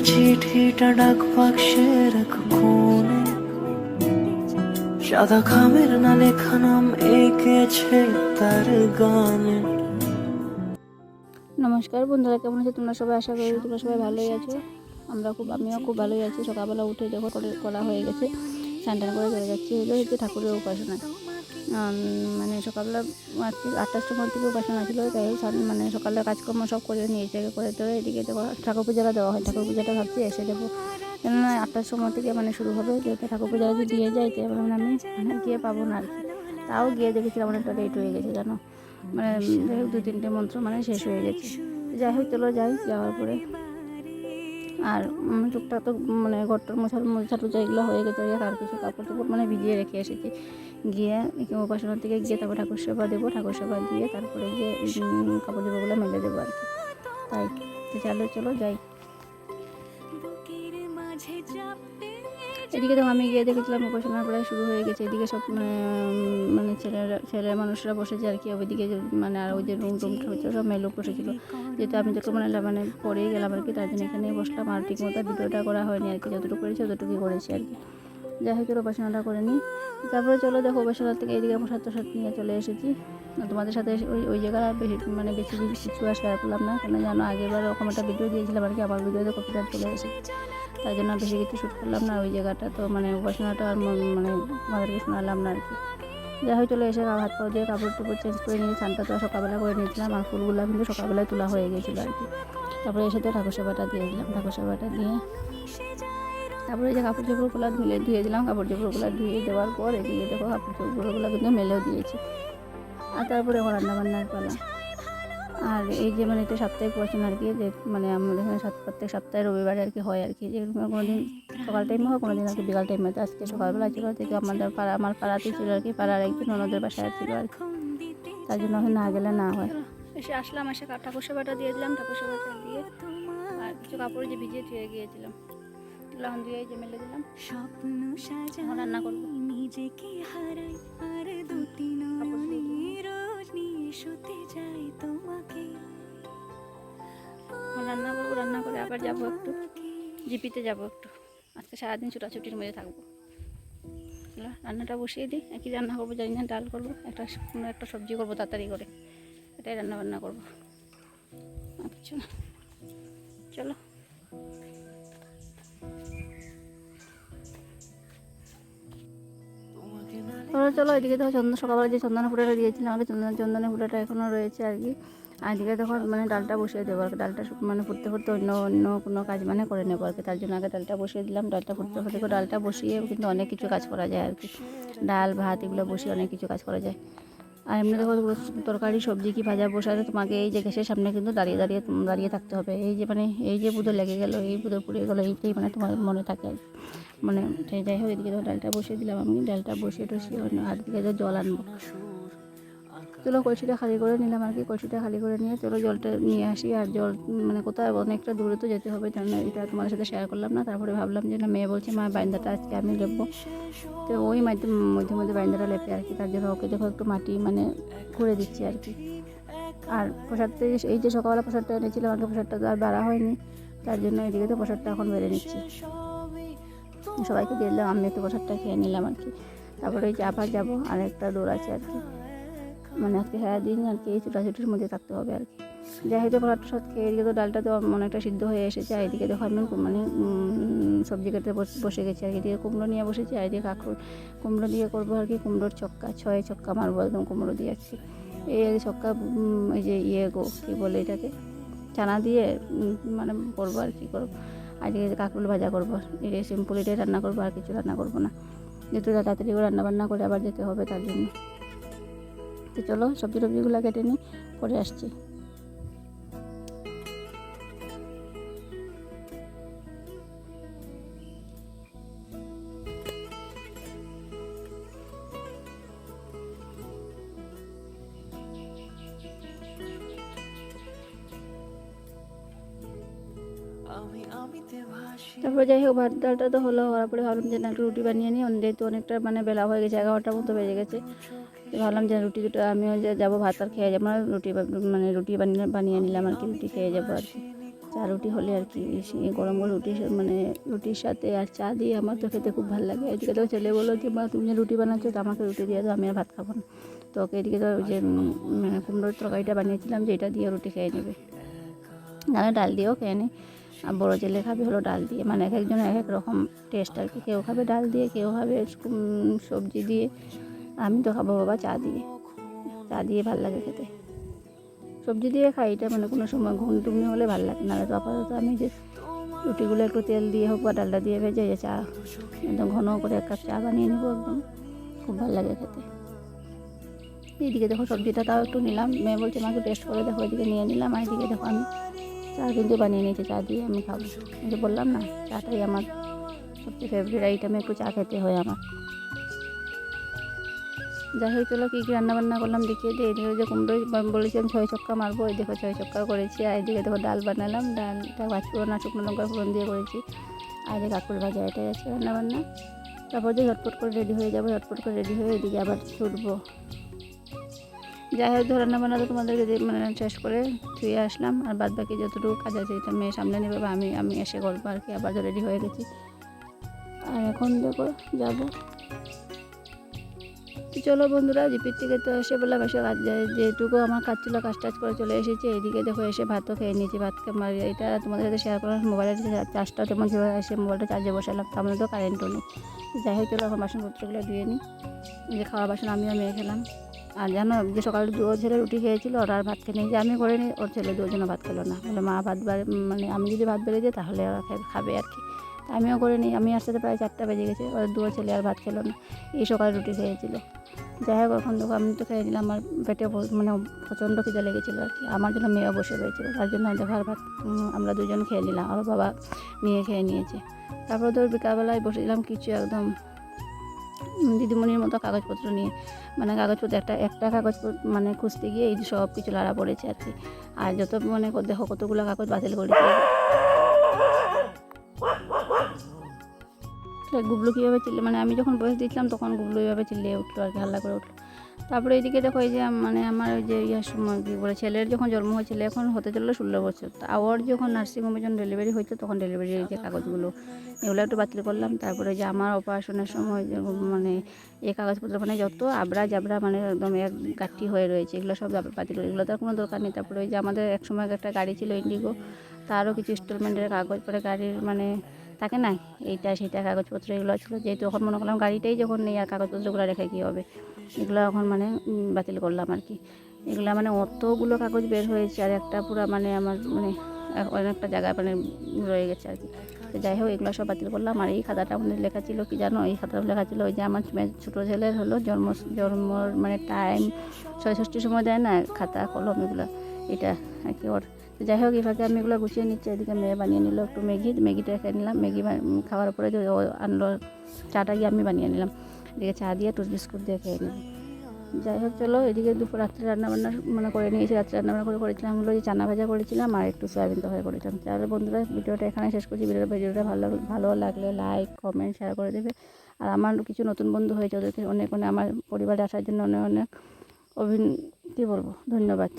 চিঠিটা ডাক বাক্সের এক কোণে, সাদা খামের না লেখা নাম এঁকেছে তার গানে। নমস্কার বন্ধুরা, কেমন আছো তোমরা সবাই? আশা করি তোমরা সবাই ভালোই আছো। আমিও খুব ভালোই আছি। সকালবেলা উঠে দেখো করা হয়ে গেছে, স্নান টান করে চলে যাচ্ছি হচ্ছে ঠাকুরের উপাসনা। মানে সকালবেলা 8টার সময় থেকে উপাসনা ছিল, তাই মানে সকালে কাজকর্ম সব করে নিয়েছে করে তোরে এদিকে দেখো ঠাকুর পূজাটা দেওয়া হয়। ঠাকুর পূজাটা ভাবছি এসে দেবো, কেননা 8টার সময় থেকে মানে শুরু হবে, যেহেতু ঠাকুর পূজা যদি দিয়ে যায় তো মানে আমি গিয়ে পাবো না আর কি। তাও গিয়ে দেখেছিলাম অনেকটা লেট হয়ে গেছে জানো, মানে যাই হোক 2-3টে মন্ত্র মানে শেষ হয়ে গেছে। যাই হোক চলো যাই, যাওয়ার পরে আর টুকটাক তো মানে ঘরটার মোছা টুচা এগুলো হয়ে গেছে। আর কিছু কাপড় টাপড় মানে ভিজিয়ে রেখে এসেছি, গিয়ে উপাসনার থেকে গিয়ে তারপর ঠাকুর সেবা দেবো, ঠাকুর সেবা দিয়ে তারপরে গিয়ে কাপড় চোপড়গুলো মেলে দেবো আর কি। তাই চলো যাই। এদিকে তো আমি গিয়ে দেখেছিলাম উপাসনা প্রায় শুরু হয়ে গেছে। এদিকে সব মানে ছেলে মানুষরা বসেছে আর কি। ওইদিকে মানে আর ওই যে রুমটা হচ্ছে সব মেয়ে লোক বসেছিল, যেহেতু আমি যত মানে পরেই গেলাম আর কি, তার জন্য এখানে বসলাম। আর ঠিক মতো ভিডিওটা করা হয়নি আর কি, যতটুকু করেছি ততটুকুই করেছি আর কি। যাই হোক উপাসনাটা করে নিই, তারপরে চলো দেখো উপাসনা থেকে এইদিকে প্রসাদ নিয়ে চলে এসেছি। তোমাদের সাথে ওই জায়গায় বেশি কিছু আর শেয়ার করলাম না, কেন জানো আগেরবার ওরকম একটা ভিডিও দিয়েছিলাম আর কি, আমার ভিডিওতে কপিরাইট চলে এসেছে, তাই জন্য বেশি কিছু শ্যুট করলাম না ওই জায়গাটা। তো মানে উপাসনাটা আর মানে আমাদেরকে শোনালাম না আর কি। যাই হোক চলে এসে হাত পা দিয়ে কাপড় টুপড় চেঞ্জ করে নিয়ে স্নানটা তো সকালবেলা করে নিয়েছিলাম, আর ফুলগুলো কিন্তু সকালবেলায় তোলা হয়ে গেছিলো আর কি। তারপরে এসে তো ঠাকুর সেবাটা দিয়ে দিলাম, ঠাকুর সেবাটা দিয়ে তারপরে এই যে কাপড় চোপড়গুলো ধুয়ে দিলাম। কাপড় চোপড়গুলো ধুয়ে দেওয়ার পর এদিকে দেখো কাপড় চোপড়গুলো কিন্তু মেলেও দিয়েছি। আর তারপরে এখন রান্নাবান্নার পালা। আর এই যে মানে এটা সাপ্তাহিক উপাসনা আর কি, যে মানে আমাদের এখানে প্রত্যেক সপ্তাহে রবিবারে আর কি হয় আর কি, যে কোনো দিন সকাল টাইমে হয়, কোনো দিন আর কি বিকাল টাইমে। তো আজকে সকালবেলা ছিল থেকে আমার পাড়াতেই ছিল আর কি, পাড়ার একজন ননদের বাসায় ছিল আর কি, তার জন্য না গেলে না হয়। এসে আসলাম, এসে ঠাকুর সেবাটা দিয়ে দিলাম, ঠাকুর সেবাটা দিয়ে আর কিছু কাপড় যে ভিজিয়ে ধুয়ে গিয়েছিলাম লহন দিয়ে যে মেলে দিলাম। এখন রান্না করবো, নিজেকে হারাই আর দুটি রোজ নিয়ে শুতে যাই তোমাকে। রান্না করবো, রান্না করে আবার যাবো একটু জিপিতে যাবো একটু। আজকে সারাদিন ছুটাছুটির মধ্যে থাকবো। রান্নাটা বসিয়ে দিই, একই রান্না করবো জানি না, ডাল করবো, কোনো একটা সবজি করবো তাড়াতাড়ি করে, এটাই রান্না বান্না করবো। আচ্ছা চলো। চলো এদিকে দেখো সকালবেলা যে চন্দনা ফুটাটা দিয়েছিলাম আমাকে, চন্দনা ফুটাটা এখনও রয়েছে আর কি। আর এদিকে দেখো মানে ডালটা বসিয়ে দেবো আর কি, ডালটা মানে ফুটতে অন্য কোনো কাজ মানে করে নেবো আর কি, তার জন্য আগে ডালটা বসিয়ে দিলাম। ডালটা ফুটতে ডালটা বসিয়ে কিন্তু অনেক কিছু কাজ করা যায় আর কি, ডাল ভাত এগুলো বসিয়ে অনেক কিছু কাজ করা যায়। আর এমনি দেখো তরকারি সবজি কি ভাজা বসালে তোমাকে এই যে গ্যাসের সামনে কিন্তু দাঁড়িয়ে থাকতে হবে। এই যে বুধো লেগে গেলো, এই বুধো পুড়ে গেলো, এইটাই মানে তোমার মনে থাকে আর কি। মানে যাই হোক এদিকে ডালটা বসিয়ে দিলাম আমি, ডালটা বসিয়ে টসিয়ে আর দিকে জল আনবো। চলো কলসিটা খালি করে নিলাম আর কি, কলসিটা খালি করে নিয়ে চলো জলটা নিয়ে আসি। আর জল মানে কোথায় অনেকটা দূরে তো যেতে হবে, তার এটা তোমাদের সাথে শেয়ার করলাম না। তারপরে ভাবলাম যে না, মেয়ে বলছে মা বাইন্দাটা আজকে আমি লেপবো, তো ওই মধ্যে বাইন্দাটা লেপে আর কি, তার জন্য ওকে দেখো একটু মাটি মানে করে দিচ্ছি আর কি। আর প্রসাদটা এই যে সকালবেলা প্রসাদটা এনেছিলাম, আমাকে প্রসাদটা তো আর বাড়া হয়নি, তার জন্য এদিকে তো প্রসাদটা এখন বেড়ে নিচ্ছি, সবাইকে দিয়ে দিলাম, আমি একটু প্রসাদটা খেয়ে নিলাম আর কি। তারপরে ওই যে আবার যাবো, আর একটা দৌড় আছে আর কি, মানে আজকে সারাদিন আর কি এই ছুটাছুটির মধ্যে থাকতে হবে আর কি। যাই হোক প্রসাদ খেয়ে এদিকে তো ডালটা তো অনেকটা সিদ্ধ হয়ে এসেছে। আর এদিকে দেখো আমি মানে সবজি কেটে বসে গেছি আর কি, এদিকে কুমড়ো নিয়ে বসেছি, আর এদিকে কুমড়ো দিয়ে করবো আর কি, কুমড়োর ছক্কা 6 ছক্কা মারবো একদম কুমড়ো দিয়ে আছি। এই ছক্কা এই যে কী বলে এটাকে, চানা দিয়ে মানে করবো আর কি করবো। আর এদিকে কাঁকরোল ভাজা করবো, এটাই সিম্পল, এটাই রান্না করবো, আর কিছু রান্না করবো না, যেহেতু তাড়াতাড়ি করে রান্নাবান্না করে আবার যেতে হবে তার জন্য। তো চলো সবজিগুলো কেটে নিই, পরে আসছি। তারপরে যাই হোক ভাত ডালটা তো হলো, হওয়ার পরে ভাবলাম যে না একটু রুটি বানিয়ে নিই, যেহেতু অনেকটা মানে বেলা হয়ে গেছে, 11টার মতো বেজে গেছে। ভাবলাম যে রুটি দুটো আমিও যাবো ভাত আর খেয়ে যাবো, রুটি বানিয়ে নিলাম আর কি, রুটি খেয়ে যাবো আর কি। চা রুটি হলে আর কি গরম গরম রুটি মানে রুটির সাথে আর চা দিয়ে আমার তো খেতে খুব ভালো লাগে। এদিকে তো ছেলে বললো যে মা তুমি যে রুটি বানাচ্ছো তো আমাকে রুটি দিয়ে দাও, আমি আর ভাত খাবো না। তো ওকে এদিকে তো যে কুমড়োর তরকারিটা বানিয়েছিলাম যে এটা দিয়ে রুটি খেয়ে নেবে, নাহলে ডাল দিয়েও খেয়ে নেই। আর বড়ো ছেলে খাবে হলো ডাল দিয়ে, মানে এক একজন এক এক রকম টেস্ট আর কি। কেউ খাবে ডাল দিয়ে, কেউ খাবে সবজি দিয়ে, আমি তো খাবো বাবা চা দিয়ে। চা দিয়ে ভালো লাগে খেতে, সবজি দিয়ে খাই এটা মানে কোনো সময় ঘুগনি টুগনি হলে ভালো লাগে। নাহলে তো আপাতত আমি যে রুটিগুলো একটু তেল দিয়ে হোক বা ডালটা দিয়ে ভেজে যে চা একদম ঘন করে এক কাপ চা বানিয়ে নেবো, একদম খুব ভালো লাগে খেতে। এইদিকে দেখো সবজিটা তাও একটু নিলাম, মেয়ে বলছে আমাকে টেস্ট করে দেখো, এদিকে নিয়ে নিলাম। আর এদিকে দেখো আমি চা কিন্তু বানিয়ে নিয়েছি, চা দিয়ে আমি খাবো। যে বললাম না চাটাই আমার সবচেয়ে ফেভারিট আইটেম, একটু চা খেতে হয় আমার। যাই হোক চলো কী কী রান্নাবান্না করলাম দেখিয়ে দিই। এদিকে যে কুমড়ো বলেছিলাম 6 ছক্কা মারবো, এই দেখো 6 ছক্কা করেছি। আর এদিকে দেখো ডাল বানালাম, ডালটা পাঁচফোড়ন আর শুকনো লঙ্কার ফোড়ন দিয়ে করেছি। আর এই কাকুর ভাজা, এটাই আছে রান্নাবান্না। তারপর যে ঝটপট করে রেডি হয়ে যাবো, ঝটপট করে রেডি হয়ে এদিকে আবার ছুটবো। যাই হোক রান্নাবান্না তো তোমাদেরকে মানে শেষ করে ধুয়ে আসলাম। আর বাদ বাকি যতটুকু কাজ আছে এটা মেয়ে সামনে নেবে বা আমি এসে করবো আর কি। আবার তো রেডি হয়ে গেছি, আর এখন দেখো যাবো। চলো বন্ধুরা, জিপির থেকে তো এসে বললাম এসে কাজ যেটুকু আমার কাজ ছিল কাজ টাজ করে চলে এসেছি। এইদিকে দেখো এসে ভাতও খেয়ে নিয়েছি। ভাত আমার এটা তোমাদের সাথে শেয়ার করলাম, মোবাইলের চার্জটাও তেমন ছিল, এসে মোবাইলটা চার্জে বসালাম, তার মধ্যে তো কারেন্টও নেই। যাই হোক চলো এখন বাসনপত্রগুলো ধুয়ে নিই। যে খাওয়া বাসন আমিও মেয়ে খেলাম। আর জানো যে সকালে ওর ছেলে রুটি খেয়েছিল, ওরা আর ভাত খেয়ে নিই, যে আমি করে নিই, ওর ছেলে দুজনও ভাত খেলো না। বলে মা ভাত মানে আমি যদি ভাত বেড়ে দিই তাহলে ওরা খাবে আর কি। আমিও করে নিই, আমি আসতে প্রায় 4টা বেজে গেছে, ওর দুটো ছেলে আর ভাত খেলো না, এই সকালে রুটি খেয়েছিল। যাই হোক এখন দেখো আমি তো খেয়ে দিলাম, আমার পেটে মানে প্রচণ্ড খিদে লেগেছিলো আর কি। আমার জন্য মেয়েও বসে রয়েছিল, তার জন্য দেখো আর ভাত আমরা দুজন খেয়ে নিলাম, আর বাবা নিয়ে খেয়ে নিয়েছে। তারপর তো বিকালবেলায় বসেছিলাম কিছু একদম দিদিমণির মতো কাগজপত্র নিয়ে, মানে কাগজপত্র একটা কাগজপত্র মানে খুঁজতে গিয়ে এই সব কিছু লাড়া পড়েছে আর কি। আর যত মানে দেখো কতগুলো কাগজ বাতিল করেছে। গুবলু কীভাবে মানে আমি যখন বয়স দিয়েছিলাম তখন গুবলু এইভাবে চিল্লিয়ে উঠলো আর কি, হাল্লা করে উঠলো। তারপরে এইদিকে দেখো এই যে মানে আমার ওই যে ইয়ার সময় কী বলে ছেলের যখন জন্ম হয়েছিল, এখন হতে চললো 16 বছর। তা ওর যখন নার্সিংহোমে যখন ডেলিভারি হয়েছে তখন ডেলিভারির যে কাগজগুলো এগুলো একটু বাতিল করলাম। তারপরে যে আমার অপারেশনের সময় মানে এই কাগজপত্র মানে যত আবরা জাবরা মানে একদম এক গাঠি হয়ে রয়েছে, এগুলো সব বাতিল করে, এগুলো তো কোনো দরকার নেই। তারপরে ওই যে আমাদের এক সময় একটা গাড়ি ছিল ইন্ডিগো, তারও কিছু ইনস্টলমেন্টের কাগজ পরে গাড়ির মানে থাকে না এইটা সেটা কাগজপত্র এগুলো ছিল। যেহেতু এখন মনে করলাম গাড়িটাই যখন নেই আর কাগজপত্রগুলো রেখে কী হবে, এগুলো এখন মানে বাতিল করলাম আর কি। এগুলো মানে অতগুলো কাগজ বের হয়েছে, আর একটা পুরো মানে আমার মানে অনেকটা জায়গায় মানে রয়ে গেছে আর কি। তো যাই হোক এগুলো সব বাতিল করলাম। আর এই খাতাটা আমাদের লেখা ছিল কি জানো, এই খাতাটা লেখা ছিল ওই যে আমার ছোটো ছেলের হলো জন্মর মানে টাইম 66 সময় দেয় না খাতা কলম এগুলো, এটা আর কি ওর। যাই হোক এভাবে আমি এগুলো গুছিয়ে নিচ্ছি। এদিকে মেয়ে বানিয়ে নিল একটু ম্যাগিটা খেয়ে নিলাম। ম্যাগি খাওয়ার পরে যে ও আনলো চাটা গিয়ে আমি বানিয়ে নিলাম, এদিকে চা দিয়ে টোস্ট বিস্কুট দিয়ে খেয়ে নিলাম। যাই হোক চলো এদিকে দুপুর রাত্রে রান্নাবান্না মানে করে নিয়েছি। রাত্রে রান্নাবান্না করেছিলাম হলো যে চানা ভাজা করেছিলাম আর একটু সয়াবিন তরকারি করেছিলাম। তাহলে বন্ধুরা ভিডিওটা এখানে শেষ করছি। ভিডিওটা ভালো লাগলে লাইক কমেন্ট শেয়ার করে দেবে। আর আমার কিছু নতুন বন্ধু হয়েছে, ওদেরকে অনেক আমার পরিবারে আসার জন্য অনেক অনেক কী বলবো ধন্যবাদ।